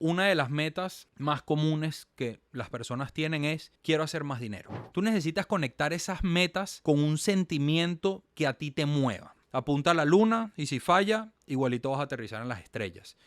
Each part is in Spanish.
Una de las metas más comunes que las personas tienen es quiero hacer más dinero. Tú necesitas conectar esas metas con un sentimiento que a ti te mueva. Apunta a la luna y si falla, igualito vas a aterrizar en las estrellas.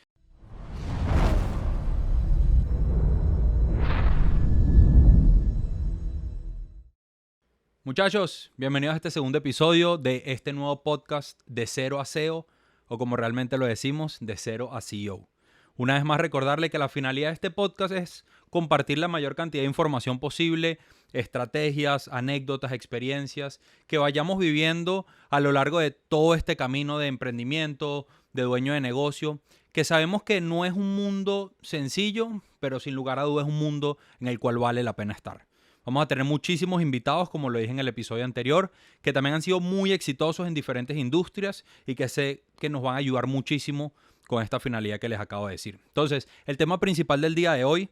Muchachos, bienvenidos a este segundo episodio de este nuevo podcast de Cero a SEO, o como realmente lo decimos, de Cero a CEO. Una vez más recordarle que la finalidad de este podcast es compartir la mayor cantidad de información posible, estrategias, anécdotas, experiencias que vayamos viviendo a lo largo de todo este camino de emprendimiento, de dueño de negocio, que sabemos que no es un mundo sencillo, pero sin lugar a dudas es un mundo en el cual vale la pena estar. Vamos a tener muchísimos invitados, como lo dije en el episodio anterior, que también han sido muy exitosos en diferentes industrias y que sé que nos van a ayudar muchísimo con esta finalidad que les acabo de decir. Entonces, el tema principal del día de hoy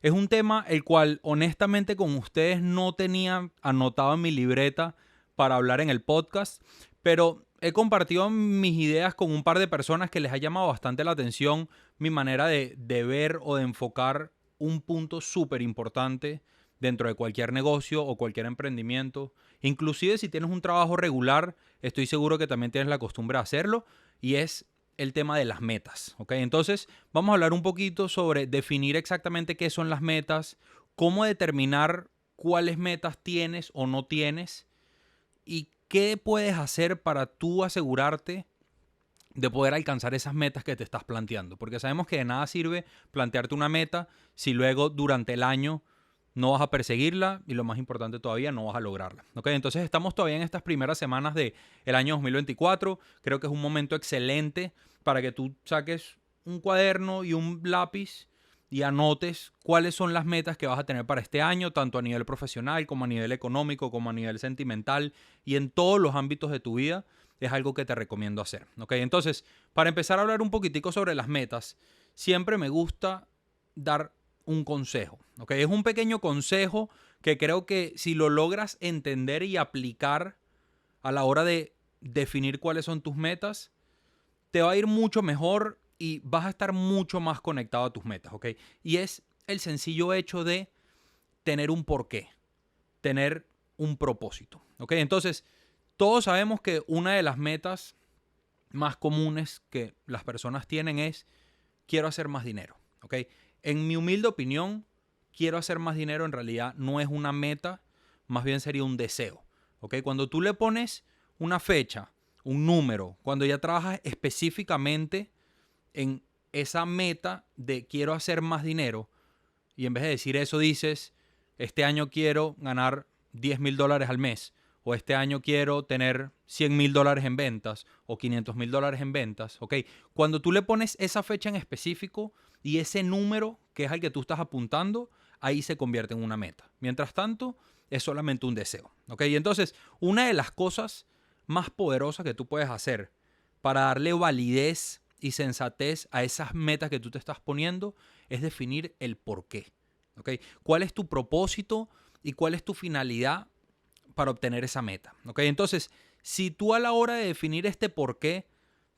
es un tema el cual honestamente con ustedes no tenía anotado en mi libreta para hablar en el podcast, pero he compartido mis ideas con un par de personas que les ha llamado bastante la atención mi manera de ver o de enfocar un punto súper importante dentro de cualquier negocio o cualquier emprendimiento. Inclusive si tienes un trabajo regular, estoy seguro que también tienes la costumbre de hacerlo, y es el tema de las metas, ¿ok? Entonces vamos a hablar un poquito sobre definir exactamente qué son las metas, cómo determinar cuáles metas tienes o no tienes y qué puedes hacer para tú asegurarte de poder alcanzar esas metas que te estás planteando. Porque sabemos que de nada sirve plantearte una meta si luego durante el año no vas a perseguirla y lo más importante todavía, no vas a lograrla. ¿Okay? Entonces estamos todavía en estas primeras semanas del año 2024. Creo que es un momento excelente para que tú saques un cuaderno y un lápiz y anotes cuáles son las metas que vas a tener para este año, tanto a nivel profesional como a nivel económico, como a nivel sentimental y en todos los ámbitos de tu vida. Es algo que te recomiendo hacer. ¿Okay? Entonces, para empezar a hablar un poquitico sobre las metas, siempre me gusta dar un consejo. ¿Okay? Es un pequeño consejo que creo que si lo logras entender y aplicar a la hora de definir cuáles son tus metas, te va a ir mucho mejor y vas a estar mucho más conectado a tus metas. ¿Okay? Y es el sencillo hecho de tener un porqué, tener un propósito. ¿Okay? Entonces, todos sabemos que una de las metas más comunes que las personas tienen es quiero hacer más dinero. ¿Okay? En mi humilde opinión, quiero hacer más dinero en realidad no es una meta, más bien sería un deseo. ¿Okay? Cuando tú le pones una fecha, un número, cuando ya trabajas específicamente en esa meta de quiero hacer más dinero y en vez de decir eso dices, este año quiero ganar $10,000 al mes, o este año quiero tener $100,000 en ventas o $500,000 en ventas, ¿ok? Cuando tú le pones esa fecha en específico y ese número que es al que tú estás apuntando, ahí se convierte en una meta. Mientras tanto, es solamente un deseo, ¿ok? Y entonces, una de las cosas más poderosas que tú puedes hacer para darle validez y sensatez a esas metas que tú te estás poniendo es definir el por qué, ¿ok? ¿Cuál es tu propósito y cuál es tu finalidad para obtener esa meta? ¿Okay? Entonces, si tú a la hora de definir este por qué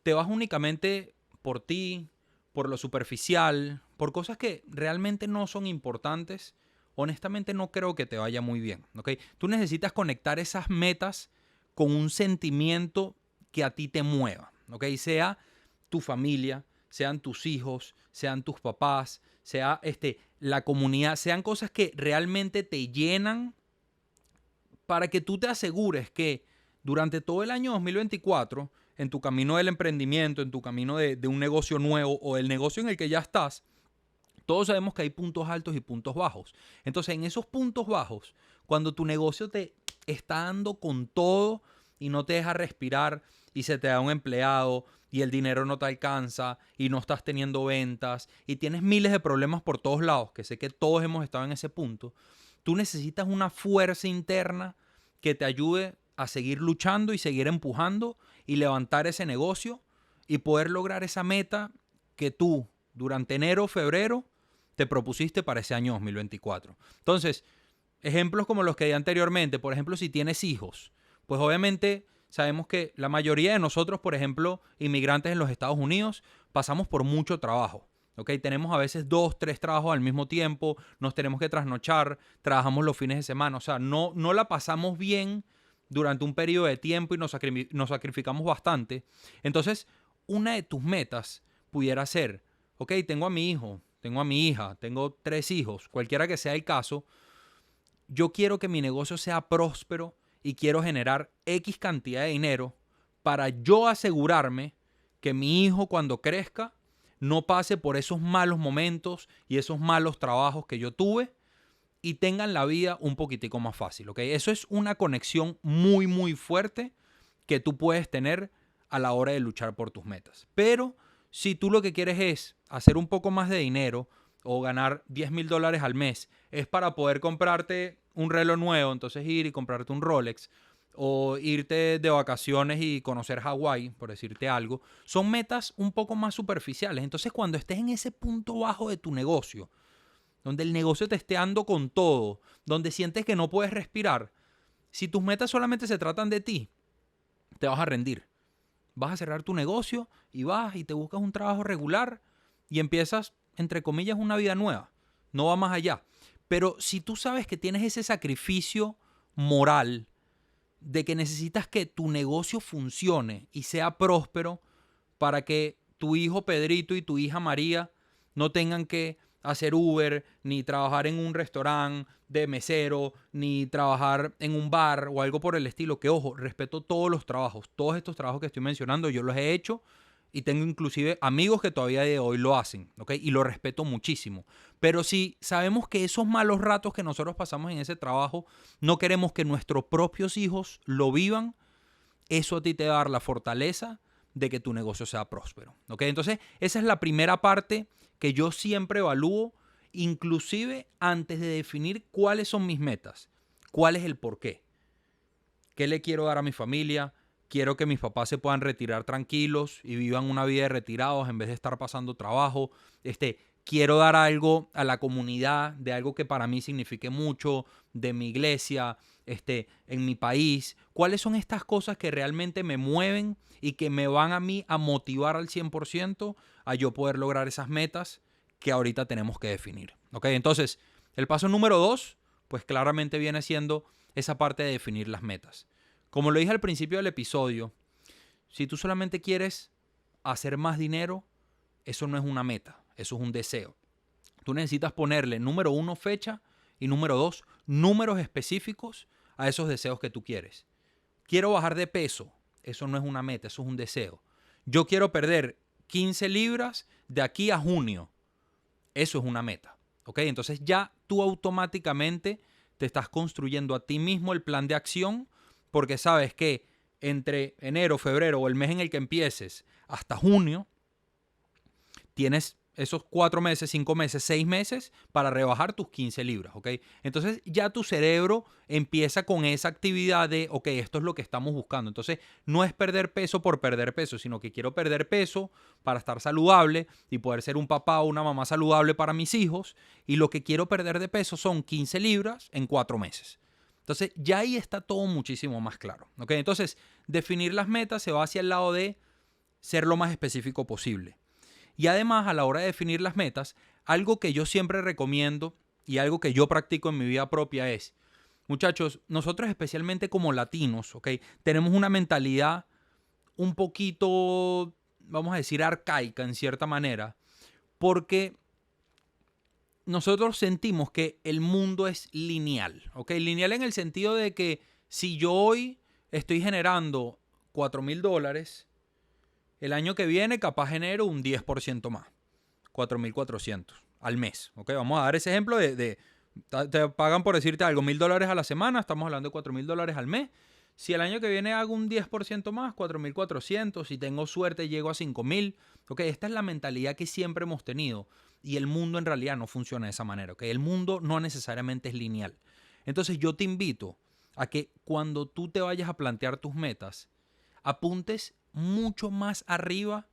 te vas únicamente por ti, por lo superficial, por cosas que realmente no son importantes, honestamente no creo que te vaya muy bien. ¿Okay? Tú necesitas conectar esas metas con un sentimiento que a ti te mueva. ¿Okay? Sea tu familia, sean tus hijos, sean tus papás, sea la comunidad, sean cosas que realmente te llenan para que tú te asegures que durante todo el año 2024, en tu camino del emprendimiento, en tu camino de un negocio nuevo o del negocio en el que ya estás, todos sabemos que hay puntos altos y puntos bajos. Entonces, en esos puntos bajos, cuando tu negocio te está dando con todo y no te deja respirar y se te da un empleado y el dinero no te alcanza y no estás teniendo ventas y tienes miles de problemas por todos lados, que sé que todos hemos estado en ese punto, tú necesitas una fuerza interna que te ayude a seguir luchando y seguir empujando y levantar ese negocio y poder lograr esa meta que tú durante enero o febrero te propusiste para ese año 2024. Entonces, ejemplos como los que di anteriormente, por ejemplo, si tienes hijos, pues obviamente sabemos que la mayoría de nosotros, por ejemplo, inmigrantes en los Estados Unidos, pasamos por mucho trabajo. ¿ok? Tenemos a veces 2, 3 trabajos al mismo tiempo, nos tenemos que trasnochar, trabajamos los fines de semana, o sea, no la pasamos bien durante un periodo de tiempo y nos sacrificamos bastante. Entonces, una de tus metas pudiera ser, ok, tengo a mi hijo, tengo a mi hija, tengo 3 hijos, cualquiera que sea el caso, yo quiero que mi negocio sea próspero y quiero generar X cantidad de dinero para yo asegurarme que mi hijo cuando crezca no pase por esos malos momentos y esos malos trabajos que yo tuve y tengan la vida un poquitico más fácil, ¿ok? Eso es una conexión muy, muy fuerte que tú puedes tener a la hora de luchar por tus metas. Pero si tú lo que quieres es hacer un poco más de dinero o ganar $10,000 al mes, es para poder comprarte un reloj nuevo, entonces ir y comprarte un Rolex, o irte de vacaciones y conocer Hawái, por decirte algo, son metas un poco más superficiales. Entonces, cuando estés en ese punto bajo de tu negocio, donde el negocio te esté dando con todo, donde sientes que no puedes respirar, si tus metas solamente se tratan de ti, te vas a rendir. Vas a cerrar tu negocio y vas y te buscas un trabajo regular y empiezas, entre comillas, una vida nueva. No va más allá. Pero si tú sabes que tienes ese sacrificio moral de que necesitas que tu negocio funcione y sea próspero para que tu hijo Pedrito y tu hija María no tengan que hacer Uber, ni trabajar en un restaurante de mesero, ni trabajar en un bar o algo por el estilo. Que ojo, respeto todos los trabajos. Todos estos trabajos que estoy mencionando yo los he hecho y tengo inclusive amigos que todavía de hoy lo hacen, ¿ok? Y lo respeto muchísimo. Pero si sabemos que esos malos ratos que nosotros pasamos en ese trabajo, no queremos que nuestros propios hijos lo vivan, eso a ti te va a dar la fortaleza de que tu negocio sea próspero, ¿ok? Entonces, esa es la primera parte que yo siempre evalúo, inclusive antes de definir cuáles son mis metas, cuál es el porqué. ¿Qué le quiero dar a mi familia? Quiero que mis papás se puedan retirar tranquilos y vivan una vida de retirados en vez de estar pasando trabajo. Quiero dar algo a la comunidad, de algo que para mí signifique mucho, de mi iglesia, en mi país. ¿Cuáles son estas cosas que realmente me mueven y que me van a mí a motivar al 100% a yo poder lograr esas metas que ahorita tenemos que definir? ¿Ok? Entonces, el paso número 2, pues claramente viene siendo esa parte de definir las metas. Como lo dije al principio del episodio, si tú solamente quieres hacer más dinero, eso no es una meta, eso es un deseo. Tú necesitas ponerle, número 1, fecha, y número 2, números específicos a esos deseos que tú quieres. Quiero bajar de peso, eso no es una meta, eso es un deseo. Yo quiero perder 15 libras de aquí a junio, eso es una meta. ¿Ok? Entonces ya tú automáticamente te estás construyendo a ti mismo el plan de acción, porque sabes que entre enero, febrero o el mes en el que empieces hasta junio, tienes esos 4 meses, 5 meses, 6 meses para rebajar tus 15 libras, ¿ok? Entonces ya tu cerebro empieza con esa actividad de, ok, esto es lo que estamos buscando. Entonces no es perder peso por perder peso, sino que quiero perder peso para estar saludable y poder ser un papá o una mamá saludable para mis hijos. Y lo que quiero perder de peso son 15 libras en 4 meses. Entonces ya ahí está todo muchísimo más claro, ¿ok? Entonces definir las metas se va hacia el lado de ser lo más específico posible. Y además, a la hora de definir las metas, algo que yo siempre recomiendo y algo que yo practico en mi vida propia es, muchachos, nosotros especialmente como latinos, ¿ok? Tenemos una mentalidad un poquito, vamos a decir, arcaica en cierta manera, porque nosotros sentimos que el mundo es lineal, ¿ok? Lineal en el sentido de que si yo hoy estoy generando $4,000, el año que viene capaz genero un 10% más, 4,400 al mes. ¿Ok? Vamos a dar ese ejemplo te pagan por decirte algo, $1,000 a la semana, estamos hablando de $4,000 al mes. Si el año que viene hago un 10% más, 4,400, si tengo suerte llego a 5,000. ¿Ok? Esta es la mentalidad que siempre hemos tenido y el mundo en realidad no funciona de esa manera. ¿Ok? El mundo no necesariamente es lineal. Entonces yo te invito a que cuando tú te vayas a plantear tus metas, apuntes mucho más arriba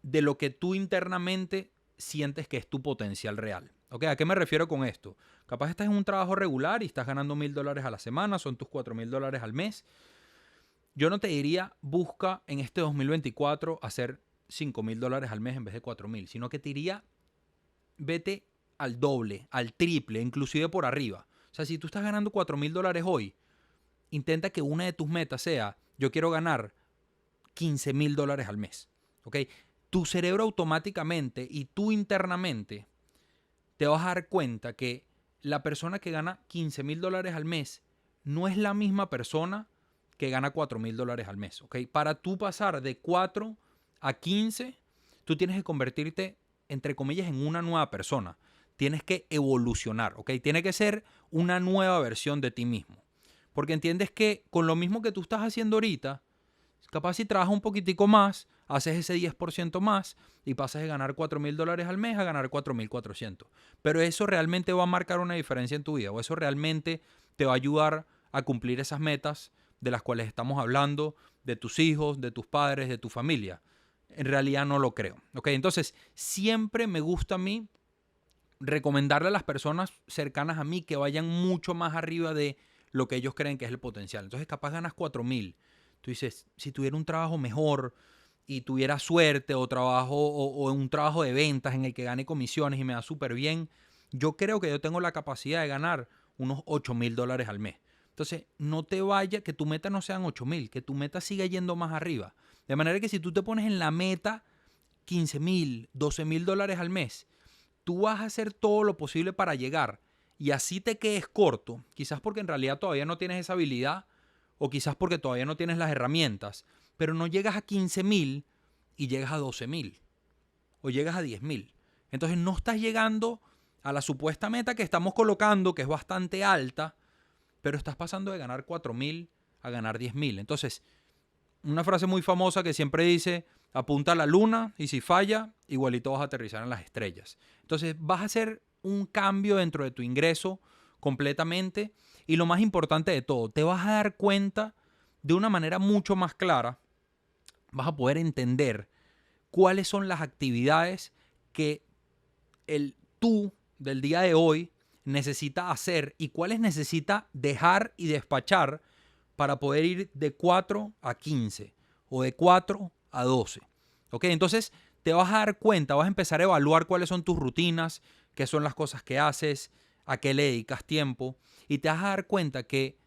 de lo que tú internamente sientes que es tu potencial real. ¿Ok? ¿A qué me refiero con esto? Capaz estás en un trabajo regular y estás ganando $1,000 a la semana, son tus $4,000 al mes. Yo no te diría busca en este 2024 hacer $5,000 al mes en vez de 4,000, sino que te diría vete al doble, al triple, inclusive por arriba. O sea, si tú estás ganando $4,000 hoy, intenta que una de tus metas sea, yo quiero ganar $15,000 al mes. ¿Ok? Tu cerebro automáticamente y tú internamente te vas a dar cuenta que la persona que gana $15,000 al mes no es la misma persona que gana $4,000 al mes. ¿Ok? Para tú pasar de 4 a 15, tú tienes que convertirte, entre comillas, en una nueva persona. Tienes que evolucionar. ¿Ok? Tiene que ser una nueva versión de ti mismo. Porque entiendes que con lo mismo que tú estás haciendo ahorita, capaz si trabajas un poquitico más, haces ese 10% más y pasas de ganar $4,000 al mes a ganar 4,400. Pero eso realmente va a marcar una diferencia en tu vida, o eso realmente te va a ayudar a cumplir esas metas de las cuales estamos hablando, de tus hijos, de tus padres, de tu familia. En realidad no lo creo. ¿Ok? Entonces, siempre me gusta a mí recomendarle a las personas cercanas a mí que vayan mucho más arriba de lo que ellos creen que es el potencial. Entonces, capaz ganas 4,000. Tú dices, si tuviera un trabajo mejor y tuviera suerte o trabajo o un trabajo de ventas en el que gane comisiones y me da súper bien, yo creo que yo tengo la capacidad de ganar unos $8,000 al mes. Entonces, no te vaya, que tu meta no sean 8,000, que tu meta siga yendo más arriba. De manera que si tú te pones en la meta 15,000, $12,000 al mes, tú vas a hacer todo lo posible para llegar y así te quedes corto, quizás porque en realidad todavía no tienes esa habilidad o quizás porque todavía no tienes las herramientas, pero no llegas a 15,000 y llegas a 12,000 o llegas a 10,000. Entonces no estás llegando a la supuesta meta que estamos colocando, que es bastante alta, pero estás pasando de ganar 4,000 a ganar 10,000. Entonces, una frase muy famosa que siempre dice, apunta a la luna y si falla, igualito vas a aterrizar en las estrellas. Entonces vas a hacer un cambio dentro de tu ingreso completamente y lo más importante de todo, te vas a dar cuenta de una manera mucho más clara, vas a poder entender cuáles son las actividades que el tú del día de hoy necesita hacer y cuáles necesita dejar y despachar para poder ir de 4 a 15 o de 4 a 12. ¿Ok? Entonces te vas a dar cuenta, vas a empezar a evaluar cuáles son tus rutinas, qué son las cosas que haces, a qué le dedicas tiempo y te vas a dar cuenta que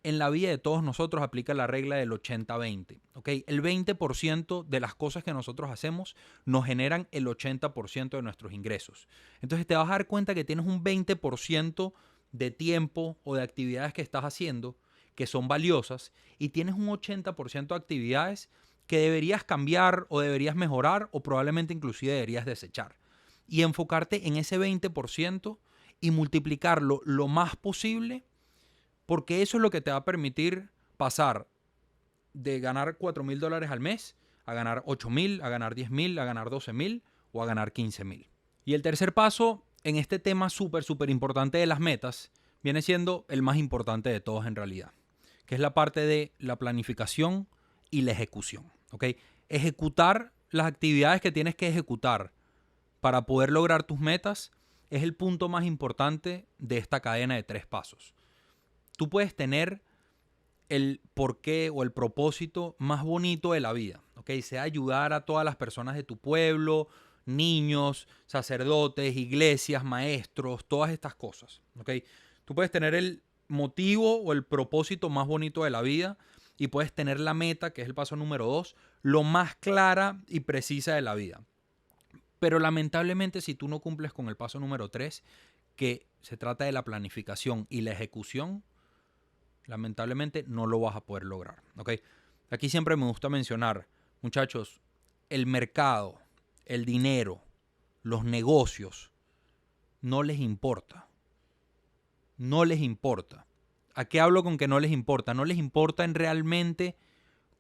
en la vida de todos nosotros aplica la regla del 80-20. ¿Ok? El 20% de las cosas que nosotros hacemos nos generan el 80% de nuestros ingresos. Entonces te vas a dar cuenta que tienes un 20% de tiempo o de actividades que estás haciendo que son valiosas y tienes un 80% de actividades que deberías cambiar o deberías mejorar o probablemente inclusive deberías desechar. Y enfocarte en ese 20% y multiplicarlo lo más posible porque eso es lo que te va a permitir pasar de ganar $4,000 al mes a ganar 8,000, a ganar 10,000, a ganar 12,000 o a ganar 15,000. Y el tercer paso en este tema súper importante de las metas viene siendo el más importante de todos en realidad, que es la parte de la planificación y la ejecución. ¿Ok? Ejecutar las actividades que tienes que ejecutar para poder lograr tus metas es el punto más importante de esta cadena de 3 pasos. Tú puedes tener el porqué o el propósito más bonito de la vida, ¿ok? Sea ayudar a todas las personas de tu pueblo, niños, sacerdotes, iglesias, maestros, todas estas cosas, ¿ok? Tú puedes tener el motivo o el propósito más bonito de la vida y puedes tener la meta, que es el paso número 2, lo más clara y precisa de la vida. Pero lamentablemente si tú no cumples con el paso número 3, que se trata de la planificación y la ejecución, lamentablemente no lo vas a poder lograr. ¿Ok? Aquí siempre me gusta mencionar, muchachos, el mercado, el dinero, los negocios, no les importa. No les importa. ¿A qué hablo con que no les importa? No les importa en realmente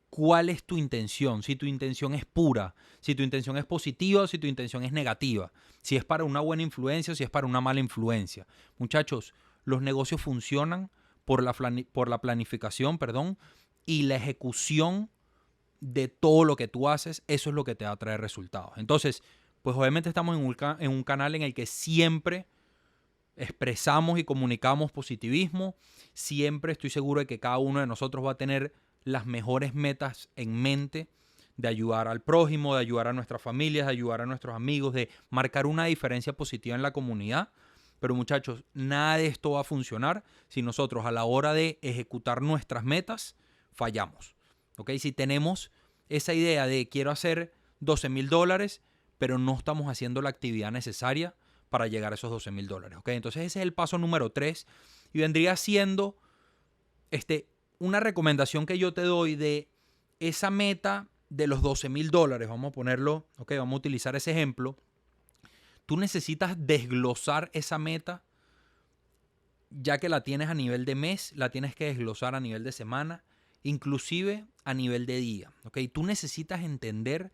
cuál es tu intención, si tu intención es pura, si tu intención es positiva o si tu intención es negativa, si es para una buena influencia o si es para una mala influencia. Muchachos, los negocios funcionan por la planificación, y la ejecución de todo lo que tú haces. Eso es lo que te va a traer resultados. Entonces, pues obviamente estamos en un canal en el que siempre expresamos y comunicamos positivismo. Siempre estoy seguro de que cada uno de nosotros va a tener las mejores metas en mente, de ayudar al prójimo, de ayudar a nuestras familias, de ayudar a nuestros amigos, de marcar una diferencia positiva en la comunidad. Pero muchachos, nada de esto va a funcionar si nosotros a la hora de ejecutar nuestras metas fallamos. ¿Ok? Si tenemos esa idea de quiero hacer $12,000, pero no estamos haciendo la actividad necesaria para llegar a esos $12,000. ¿Ok? Entonces ese es el paso número 3 y vendría siendo una recomendación que yo te doy de esa meta de los $12,000. Vamos a ponerlo, ok, vamos a utilizar ese ejemplo. Tú necesitas desglosar esa meta, ya que la tienes a nivel de mes, la tienes que desglosar a nivel de semana, inclusive a nivel de día. ¿Ok? Tú necesitas entender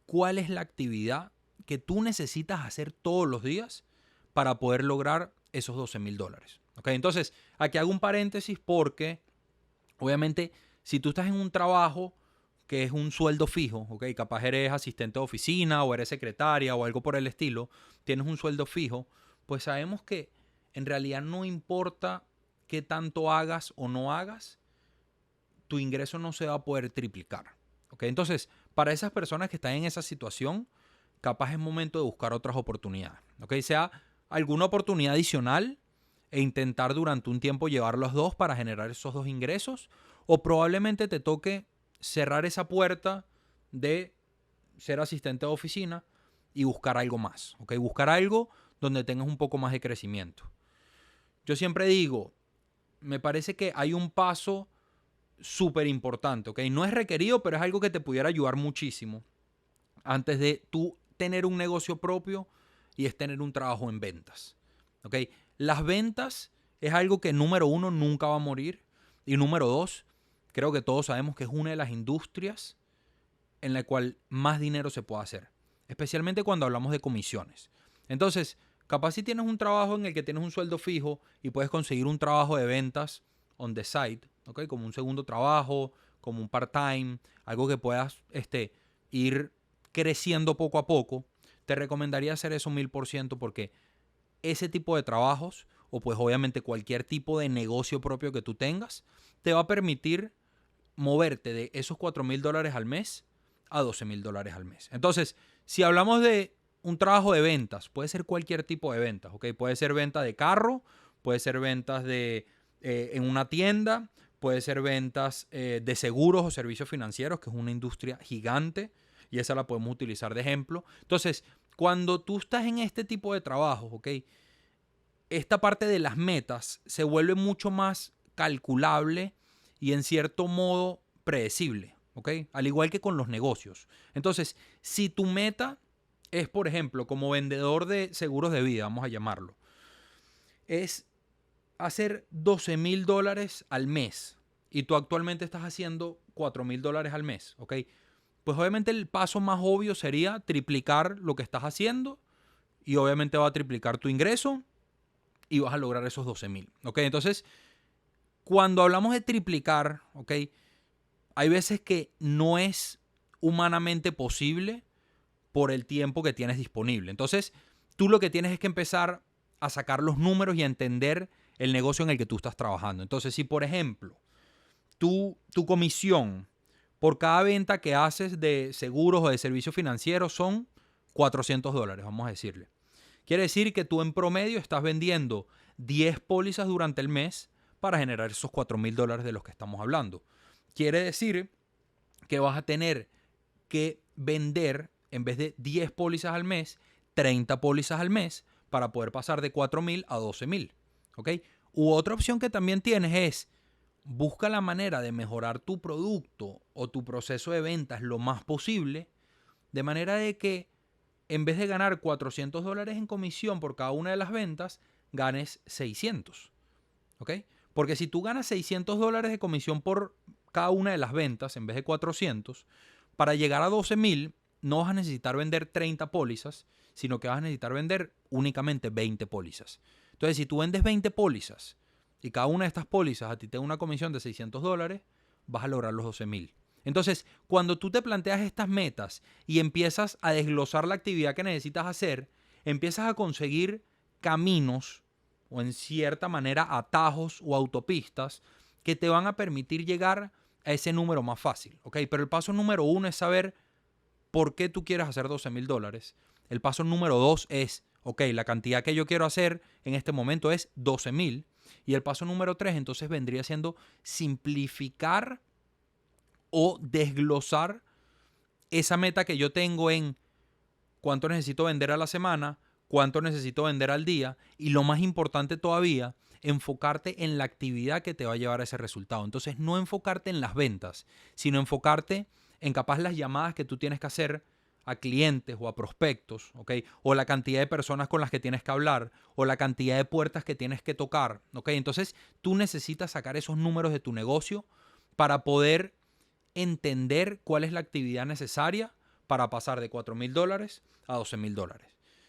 cuál es la actividad que tú necesitas hacer todos los días para poder lograr esos $12,000. ¿Ok? Entonces, aquí hago un paréntesis porque, obviamente, si tú estás en un trabajo que es un sueldo fijo, ¿ok? Capaz eres asistente de oficina o eres secretaria o algo por el estilo, tienes un sueldo fijo, pues sabemos que en realidad no importa qué tanto hagas o no hagas, tu ingreso no se va a poder triplicar. ¿Ok? Entonces, para esas personas que están en esa situación, capaz es momento de buscar otras oportunidades. ¿Ok? Sea alguna oportunidad adicional e intentar durante un tiempo llevar los dos para generar esos dos ingresos, o probablemente te toque cerrar esa puerta de ser asistente de oficina y buscar algo más. ¿Ok? Buscar algo donde tengas un poco más de crecimiento. Yo siempre digo, me parece que hay un paso súper importante, ¿ok? No es requerido, pero es algo que te pudiera ayudar muchísimo antes de tú tener un negocio propio, y es tener un trabajo en ventas, ¿ok? Las ventas es algo que, número 1, nunca va a morir, y número 2, creo que todos sabemos que es una de las industrias en la cual más dinero se puede hacer, especialmente cuando hablamos de comisiones. Entonces, capaz si tienes un trabajo en el que tienes un sueldo fijo y puedes conseguir un trabajo de ventas on the side, ¿ok? Como un segundo trabajo, como un part-time, algo que puedas ir creciendo poco a poco, te recomendaría hacer eso 1000%, porque ese tipo de trabajos, o pues obviamente cualquier tipo de negocio propio que tú tengas, te va a permitir moverte de esos $4,000 al mes a $12,000 al mes. Entonces, si hablamos de un trabajo de ventas, puede ser cualquier tipo de ventas, ¿ok? Puede ser venta de carro, puede ser ventas en una tienda, puede ser ventas de seguros o servicios financieros, que es una industria gigante, y esa la podemos utilizar de ejemplo. Entonces, cuando tú estás en este tipo de trabajos, ¿ok? Esta parte de las metas se vuelve mucho más calculable y en cierto modo predecible, ¿ok? Al igual que con los negocios. Entonces, si tu meta es, por ejemplo, como vendedor de seguros de vida, vamos a llamarlo, es hacer $12,000 al mes y tú actualmente estás haciendo $4,000 al mes, ¿ok? Pues obviamente el paso más obvio sería triplicar lo que estás haciendo, y obviamente va a triplicar tu ingreso y vas a lograr esos 12,000. ¿Ok? Entonces, cuando hablamos de triplicar, ¿ok? Hay veces que no es humanamente posible por el tiempo que tienes disponible. Entonces, tú lo que tienes es que empezar a sacar los números y a entender el negocio en el que tú estás trabajando. Entonces, si por ejemplo, tu comisión por cada venta que haces de seguros o de servicios financieros son $400, vamos a decirle. Quiere decir que tú en promedio estás vendiendo 10 pólizas durante el mes para generar esos $4,000 de los que estamos hablando. Quiere decir que vas a tener que vender, en vez de 10 pólizas al mes, 30 pólizas al mes para poder pasar de 4,000 a 12,000. ¿Ok? U otra opción que también tienes es: busca la manera de mejorar tu producto o tu proceso de ventas lo más posible, de manera de que en vez de ganar $400 en comisión por cada una de las ventas, ganes 600. ¿Ok? Porque si tú ganas $600 de comisión por cada una de las ventas en vez de 400, para llegar a 12,000 no vas a necesitar vender 30 pólizas, sino que vas a necesitar vender únicamente 20 pólizas. Entonces, si tú vendes 20 pólizas y cada una de estas pólizas a ti te da una comisión de $600, vas a lograr los 12,000. Entonces, cuando tú te planteas estas metas y empiezas a desglosar la actividad que necesitas hacer, empiezas a conseguir caminos, o en cierta manera atajos o autopistas, que te van a permitir llegar a ese número más fácil, ¿ok? Pero el paso número 1 es saber por qué tú quieres hacer $12,000. El paso número 2 es, ok, la cantidad que yo quiero hacer en este momento es 12,000. Y el paso número 3 entonces vendría siendo simplificar o desglosar esa meta que yo tengo en cuánto necesito vender a la semana, cuánto necesito vender al día y lo más importante todavía, enfocarte en la actividad que te va a llevar a ese resultado. Entonces no enfocarte en las ventas, sino enfocarte en capaz las llamadas que tú tienes que hacer a clientes o a prospectos, ¿ok? O la cantidad de personas con las que tienes que hablar o la cantidad de puertas que tienes que tocar, ¿ok? Entonces tú necesitas sacar esos números de tu negocio para poder entender cuál es la actividad necesaria para pasar de $4,000 a $12,000.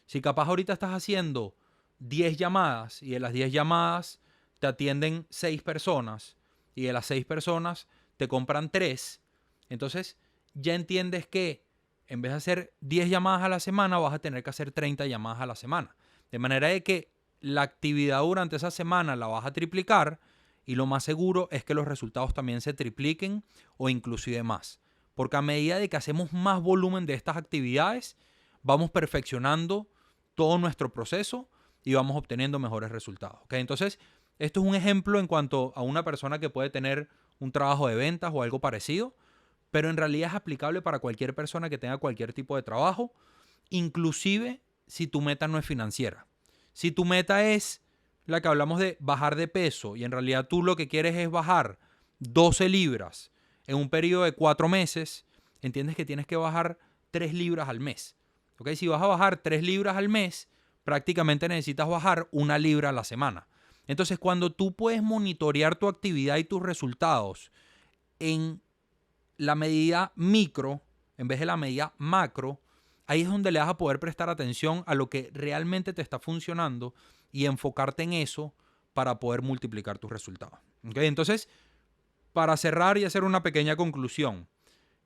Si capaz ahorita estás haciendo 10 llamadas y de las 10 llamadas te atienden 6 personas y de las 6 personas te compran 3, entonces ya entiendes que en vez de hacer 10 llamadas a la semana vas a tener que hacer 30 llamadas a la semana. De manera de que la actividad durante esa semana la vas a triplicar y lo más seguro es que los resultados también se tripliquen o inclusive más. Porque a medida de que hacemos más volumen de estas actividades, vamos perfeccionando todo nuestro proceso y vamos obteniendo mejores resultados. ¿Okay? Entonces, esto es un ejemplo en cuanto a una persona que puede tener un trabajo de ventas o algo parecido, pero en realidad es aplicable para cualquier persona que tenga cualquier tipo de trabajo, inclusive si tu meta no es financiera. Si tu meta es la que hablamos de bajar de peso y en realidad tú lo que quieres es bajar 12 libras en un periodo de 4 meses, entiendes que tienes que bajar 3 libras al mes. ¿Okay? Si vas a bajar 3 libras al mes, prácticamente necesitas bajar 1 libra a la semana. Entonces, cuando tú puedes monitorear tu actividad y tus resultados en la medida micro, en vez de la medida macro, ahí es donde le vas a poder prestar atención a lo que realmente te está funcionando y enfocarte en eso para poder multiplicar tus resultados. ¿Okay? Entonces, para cerrar y hacer una pequeña conclusión,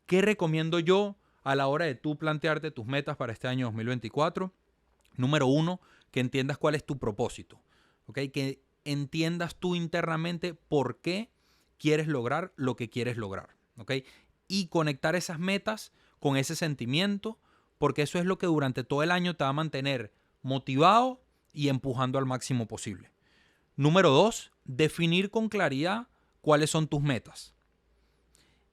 ¿qué recomiendo yo a la hora de tú plantearte tus metas para este año 2024? Número 1, que entiendas cuál es tu propósito. ¿Okay? Que entiendas tú internamente por qué quieres lograr lo que quieres lograr. ¿Okay? Y conectar esas metas con ese sentimiento, porque eso es lo que durante todo el año te va a mantener motivado y empujando al máximo posible. Número 2, definir con claridad cuáles son tus metas.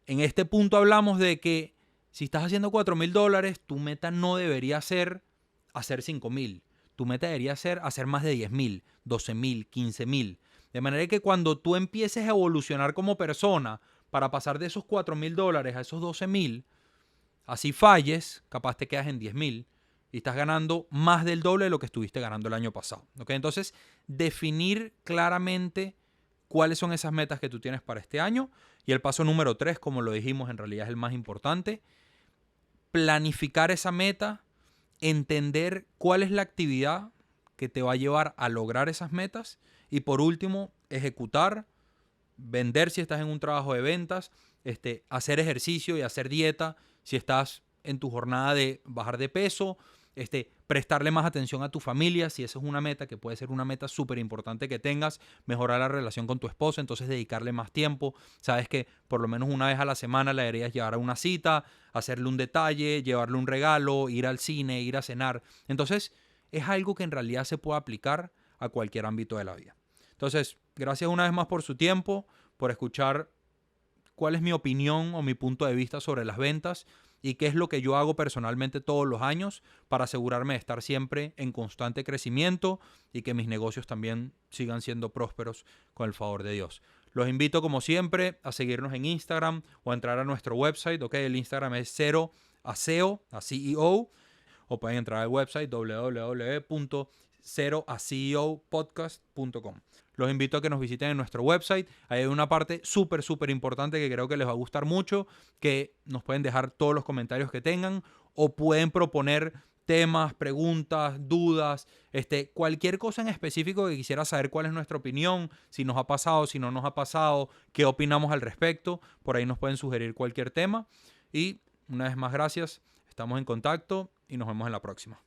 En este punto hablamos de que si estás haciendo $4,000, tu meta no debería ser hacer 5,000. Tu meta debería ser hacer más de 10,000, 12,000, 15,000. De manera que cuando tú empieces a evolucionar como persona para pasar de esos $4,000 a esos 12,000, así falles, capaz te quedas en 10,000 y estás ganando más del doble de lo que estuviste ganando el año pasado. ¿Okay? Entonces, definir claramente cuáles son esas metas que tú tienes para este año. Y el paso número 3, como lo dijimos, en realidad es el más importante. Planificar esa meta, entender cuál es la actividad que te va a llevar a lograr esas metas. Y por último, ejecutar, vender si estás en un trabajo de ventas, hacer ejercicio y hacer dieta si estás en tu jornada de bajar de peso, prestarle más atención a tu familia, si esa es una meta que puede ser una meta súper importante que tengas, mejorar la relación con tu esposa, entonces dedicarle más tiempo. Sabes que por lo menos una vez a la semana la deberías llevar a una cita, hacerle un detalle, llevarle un regalo, ir al cine, ir a cenar. Entonces es algo que en realidad se puede aplicar a cualquier ámbito de la vida. Entonces, gracias una vez más por su tiempo, por escuchar cuál es mi opinión o mi punto de vista sobre las ventas y qué es lo que yo hago personalmente todos los años para asegurarme de estar siempre en constante crecimiento y que mis negocios también sigan siendo prósperos con el favor de Dios. Los invito como siempre a seguirnos en Instagram o a entrar a nuestro website. Okay, el Instagram es 0aceo, a CEO, o pueden entrar al website www.0aceopodcast.com. Los invito a que nos visiten en nuestro website. Ahí hay una parte súper importante que creo que les va a gustar mucho, que nos pueden dejar todos los comentarios que tengan o pueden proponer temas, preguntas, dudas, cualquier cosa en específico que quisiera saber cuál es nuestra opinión, si nos ha pasado, si no nos ha pasado, qué opinamos al respecto. Por ahí nos pueden sugerir cualquier tema. Y una vez más, gracias. Estamos en contacto y nos vemos en la próxima.